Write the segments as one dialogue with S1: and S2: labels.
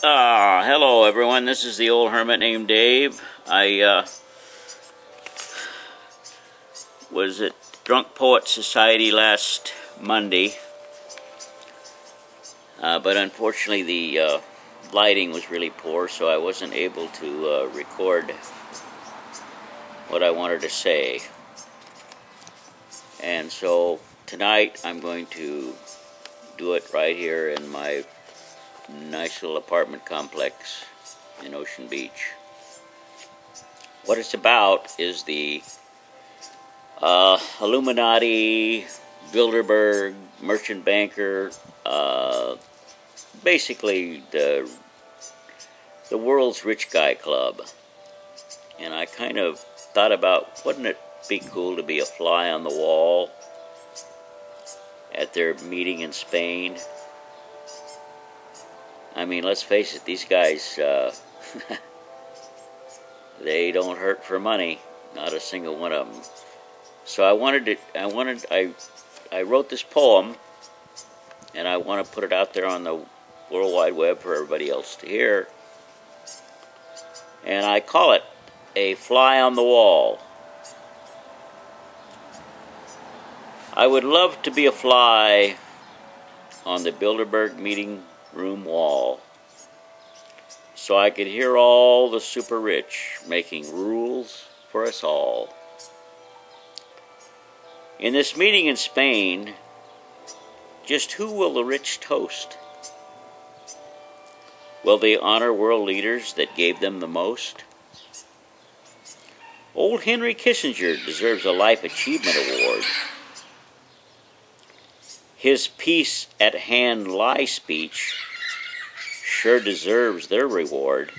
S1: Hello everyone, this is the old hermit named Dave. I was at Drunk Poet Society last Monday, but unfortunately the lighting was really poor, so I wasn't able to record what I wanted to say. And so tonight I'm going to do it right here in my nice little apartment complex in Ocean Beach. What it's about is the Illuminati, Bilderberg, merchant banker, basically the world's rich guy club. And I kind of thought about, wouldn't it be cool to be a fly on the wall at their meeting in Spain? I mean, let's face it, these guys, they don't hurt for money, not a single one of them. So I wrote this poem, and I want to put it out there on the World Wide Web for everybody else to hear. And I call it A Fly on the Wall. I would love to be a fly on the Bilderberg meeting room wall, so I could hear all the super rich making rules for us all. In this meeting in Spain, just who will the rich toast? Will they honor world leaders that gave them the most? Old Henry Kissinger deserves a Life Achievement Award. His peace at hand lie speech sure deserves their reward.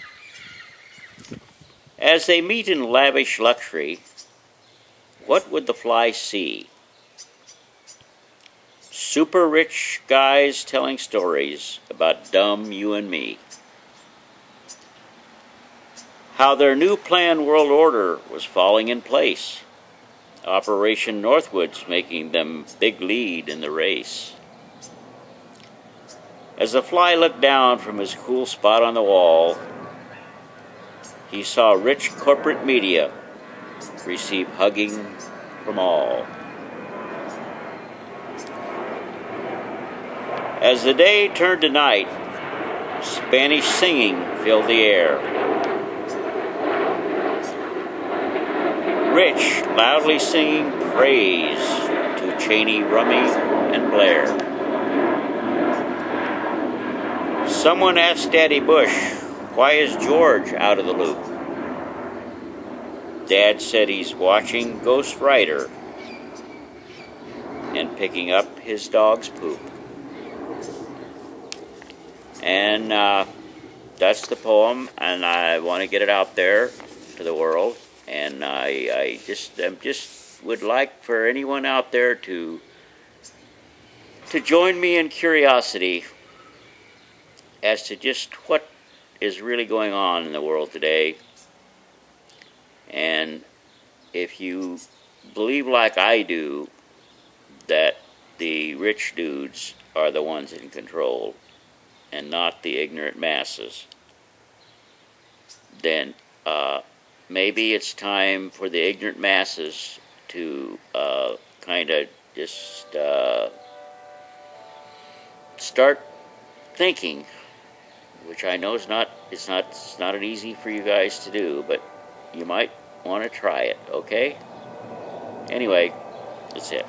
S1: As they meet in lavish luxury, what would the fly see? Super rich guys telling stories about dumb you and me. How their new planned world order was falling in place. Operation Northwoods making them big lead in the race. As the fly looked down from his cool spot on the wall, he saw rich corporate media receive hugging from all. As the day turned to night, Spanish singing filled the air. Rich loudly singing praise to Cheney, Rummy, and Blair. Someone asked Daddy Bush, why is George out of the loop? Dad said he's watching Ghost Rider and picking up his dog's poop. And that's the poem, and I want to get it out there to the world. And I just would like for anyone out there to join me in curiosity as to just what is really going on in the world today. And if you believe like I do that the rich dudes are the ones in control and not the ignorant masses, then maybe it's time for the ignorant masses to kind of just start thinking, which I know it's not easy for you guys to do, but you might want to try it, okay? Anyway, that's it.